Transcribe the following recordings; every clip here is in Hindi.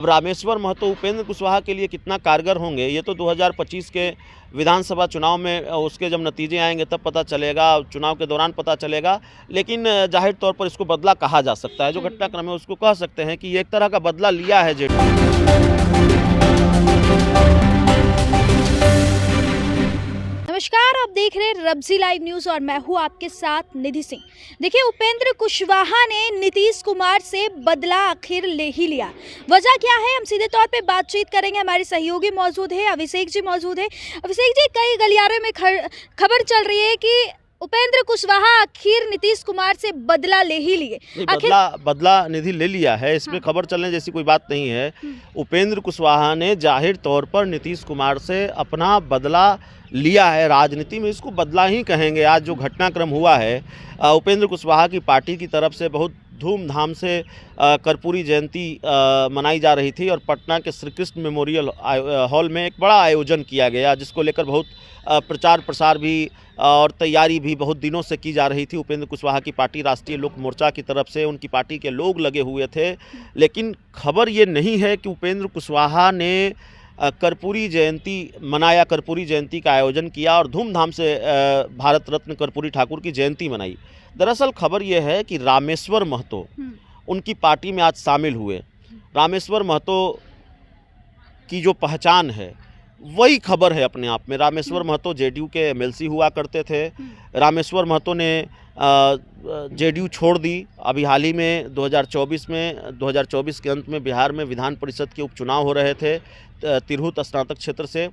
रामेश्वर महतो उपेंद्र कुशवाहा के लिए कितना कारगर होंगे ये तो 2025 के विधानसभा चुनाव में उसके जब नतीजे आएंगे तब पता चलेगा, चुनाव के दौरान पता चलेगा। लेकिन जाहिर तौर पर इसको बदला कहा जा सकता है। जो घटनाक्रम है उसको कह सकते हैं कि एक तरह का बदला लिया है जेडीयू। नमस्कार, आप देख रहे हैं रब्जी लाइव न्यूज़ और मैं हूं आपके साथ निधि सिंह। देखिए, उपेंद्र कुशवाहा ने नीतीश कुमार से बदला आखिर ले ही लिया। वजह क्या है, हम सीधे तौर पे बातचीत करेंगे। हमारे सहयोगी मौजूद है, अभिषेक जी मौजूद है। अभिषेक जी, कई गलियारों में खबर चल रही है कि उपेंद्र कुशवाहा आखिर नीतीश कुमार से बदला ले ही लिए। बदला निधि ले लिया है, इसमें खबर चलने जैसी कोई बात नहीं है। उपेंद्र कुशवाहा ने जाहिर तौर पर नीतीश कुमार से अपना बदला लिया है। राजनीति में इसको बदला ही कहेंगे। आज जो घटनाक्रम हुआ है, उपेंद्र कुशवाहा की पार्टी की तरफ से बहुत धूमधाम से कर्पूरी जयंती मनाई जा रही थी और पटना के श्री कृष्ण मेमोरियल हॉल में एक बड़ा आयोजन किया गया, जिसको लेकर बहुत प्रचार प्रसार भी और तैयारी भी बहुत दिनों से की जा रही थी। उपेंद्र कुशवाहा की पार्टी राष्ट्रीय लोक मोर्चा की तरफ से उनकी पार्टी के लोग लगे हुए थे। लेकिन खबर ये नहीं है कि उपेंद्र कुशवाहा ने कर्पूरी जयंती मनाया, कर्पूरी जयंती का आयोजन किया और धूमधाम से भारत रत्न कर्पूरी ठाकुर की जयंती मनाई। दरअसल खबर यह है कि रामेश्वर महतो उनकी पार्टी में आज शामिल हुए। रामेश्वर महतो की जो पहचान है वही खबर है अपने आप में। रामेश्वर महतो जेडीयू के एमएलसी हुआ करते थे। रामेश्वर महतो ने जेडीयू छोड़ दी। अभी हाल ही में 2024 के अंत में बिहार में विधान परिषद के उपचुनाव हो रहे थे तिरहुत स्नातक क्षेत्र से,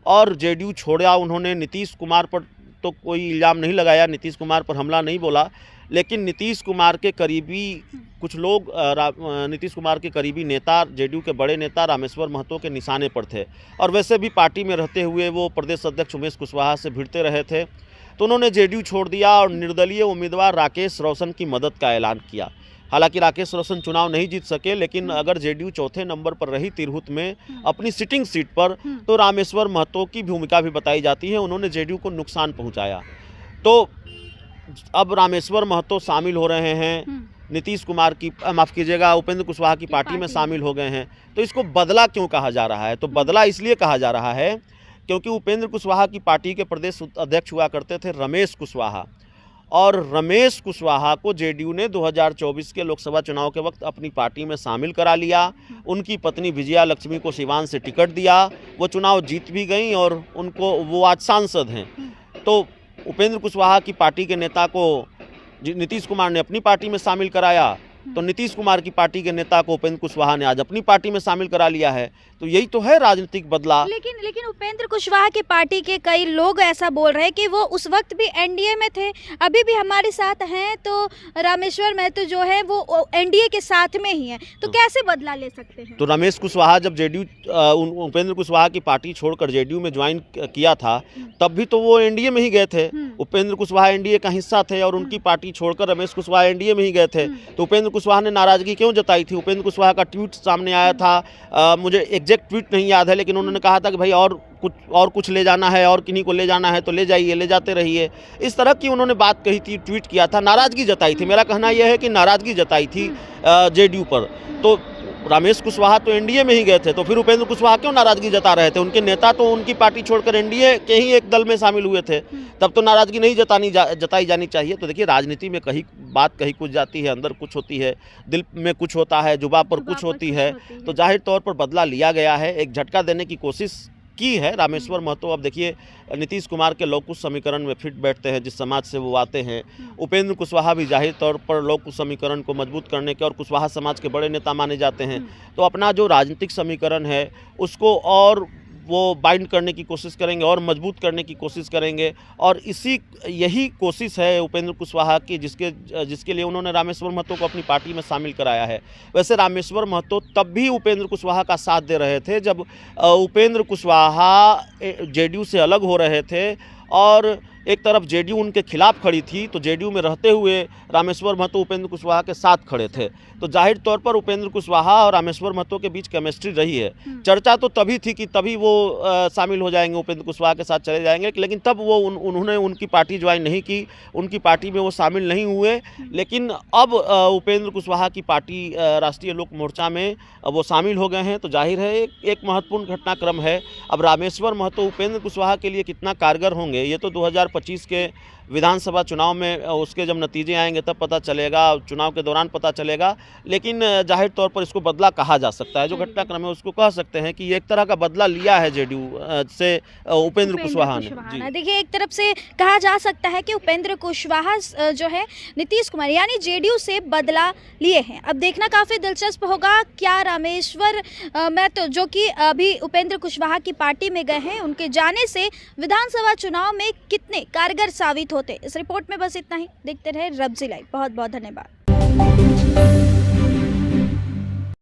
और जेडीयू छोड़ा उन्होंने। नीतीश कुमार पर तो कोई इल्ज़ाम नहीं लगाया, नीतीश कुमार पर हमला नहीं बोला, लेकिन नीतीश कुमार के करीबी कुछ लोग, नीतीश कुमार के करीबी नेता, जेडीयू के बड़े नेता रामेश्वर महतो के निशाने पर थे। और वैसे भी पार्टी में रहते हुए वो प्रदेश अध्यक्ष उमेश कुशवाहा से भिड़ते रहे थे, तो उन्होंने जेडीयू छोड़ दिया और निर्दलीय उम्मीदवार राकेश रोशन की मदद का ऐलान किया। हालांकि राकेश रोशन चुनाव नहीं जीत सके, लेकिन अगर जेडीयू चौथे नंबर पर रही तिरहुत में अपनी सिटिंग सीट पर, तो रामेश्वर महतो की भूमिका भी बताई जाती है। उन्होंने जेडीयू को नुकसान पहुंचाया। तो अब रामेश्वर महतो शामिल हो रहे हैं नीतीश कुमार की, माफ़ कीजिएगा, उपेंद्र कुशवाहा की पार्टी में शामिल हो गए हैं। तो इसको बदला क्यों कहा जा रहा है? तो बदला इसलिए कहा जा रहा है क्योंकि उपेंद्र कुशवाहा की पार्टी के प्रदेश अध्यक्ष हुआ करते थे रमेश कुशवाहा, और रमेश कुशवाहा को जेडीयू ने 2024 के लोकसभा चुनाव के वक्त अपनी पार्टी में शामिल करा लिया। उनकी पत्नी विजया लक्ष्मी को सिवान से टिकट दिया, वो चुनाव जीत भी गई और वो आज सांसद हैं। तो उपेंद्र कुशवाहा की पार्टी के नेता को नीतीश कुमार ने अपनी पार्टी में शामिल कराया, तो नीतीश कुमार की पार्टी के नेता को उपेंद्र कुशवाहा ने आज अपनी पार्टी में शामिल करा लिया है। तो यही तो है राजनीतिक बदलाव। लेकिन उपेंद्र कुशवाहा की पार्टी के कई लोग ऐसा बोल रहे हैं कि वो उस वक्त भी एनडीए में थे, अभी भी हमारे साथ हैं। तो रामेश्वर महतो जो है वो एनडीए के साथ में ही है, तो कैसे बदला ले सकते हैं? तो रमेश कुशवाहा जब जेडीयू उपेंद्र कुशवाहा की पार्टी छोड़कर जेडीयू में ज्वाइन किया था, तब भी तो वो एनडीए में ही गए थे। उपेंद्र कुशवाहा एनडीए का हिस्सा थे और उनकी पार्टी छोड़कर रमेश कुशवाहा एनडीए में ही गए थे। तो उपेंद्र कुशवाहा ने नाराजगी क्यों जताई थी? उपेंद्र कुशवाहा का ट्वीट सामने आया था, मुझे एग्जैक्ट ट्वीट नहीं याद है, लेकिन उन्होंने कहा था कि भाई और कुछ ले जाना है, और किन्हीं को ले जाना है तो ले जाइए, ले जाते रहिए। इस तरह की उन्होंने बात कही थी, ट्वीट किया था, नाराजगी जताई थी। मेरा कहना यह है कि नाराजगी जताई थी जेडीयू पर। तो रमेश कुशवाहा तो एनडीए में ही गए थे, तो फिर उपेंद्र कुशवाहा क्यों नाराजगी जता रहे थे? उनके नेता तो उनकी पार्टी छोड़कर एनडीए के ही एक दल में शामिल हुए थे, तब तो नाराजगी नहीं जताई जानी चाहिए। तो देखिए, राजनीति में कहीं कुछ जाती है, अंदर कुछ होती है, दिल में कुछ होता है, जुबान पर कुछ होती है। तो जाहिर तौर पर बदला लिया गया है, एक झटका देने की कोशिश की है रामेश्वर महतो। अब देखिए, नीतीश कुमार के लौह कुश समीकरण में फिट बैठते हैं जिस समाज से वो आते हैं। उपेंद्र कुशवाहा भी जाहिर तौर पर लौह कुश समीकरण को मजबूत करने के और कुशवाहा समाज के बड़े नेता माने जाते हैं। तो अपना जो राजनीतिक समीकरण है उसको और वो बाइंड करने की कोशिश करेंगे और मजबूत करने की कोशिश करेंगे, और यही कोशिश है उपेंद्र कुशवाहा की, जिसके लिए उन्होंने रामेश्वर महतो को अपनी पार्टी में शामिल कराया है। वैसे रामेश्वर महतो तब भी उपेंद्र कुशवाहा का साथ दे रहे थे जब उपेंद्र कुशवाहा जेडीयू से अलग हो रहे थे और एक तरफ जेडीयू उनके खिलाफ खड़ी थी, तो जेडीयू में रहते हुए रामेश्वर महतो उपेंद्र कुशवाहा के साथ खड़े थे। तो जाहिर तौर पर उपेंद्र कुशवाहा और रामेश्वर महतो के बीच केमिस्ट्री रही है। चर्चा तो तभी थी कि तभी वो शामिल हो जाएंगे, उपेंद्र कुशवाहा के साथ चले जाएंगे, लेकिन तब वो उन्होंने उनकी पार्टी ज्वाइन नहीं की, उनकी पार्टी में वो शामिल नहीं हुए। लेकिन अब उपेंद्र कुशवाहा की पार्टी राष्ट्रीय लोक मोर्चा में वो शामिल हो गए हैं, तो जाहिर है एक महत्वपूर्ण घटनाक्रम है। अब रामेश्वर महतो उपेंद्र कुशवाहा के लिए कितना कारगर होंगे ये तो 2025 के विधानसभा चुनाव में उसके जब नतीजे आएंगे तब पता चलेगा, चुनाव के दौरान पता चलेगा। लेकिन जाहिर तौर पर इसको बदला कहा जा सकता है, जो घटनाक्रम है उसको कह सकते हैं कि ये एक तरह का बदला लिया है जेडीयू से उपेंद्र कुशवाहा ने। देखिए, एक तरफ से कहा जा सकता है कि उपेंद्र कुशवाहा जो है नीतीश कुमार यानी जेडीयू से बदला लिए हैं। अब देखना काफ़ी दिलचस्प होगा क्या रामेश्वर महतो जो कि अभी उपेंद्र कुशवाहा की पार्टी में गए हैं, उनके जाने से विधानसभा चुनाव में कितने कारगर साबित होते। इस रिपोर्ट में बस इतना ही। देखते रहे रब्जी लाइव। बहुत बहुत धन्यवाद।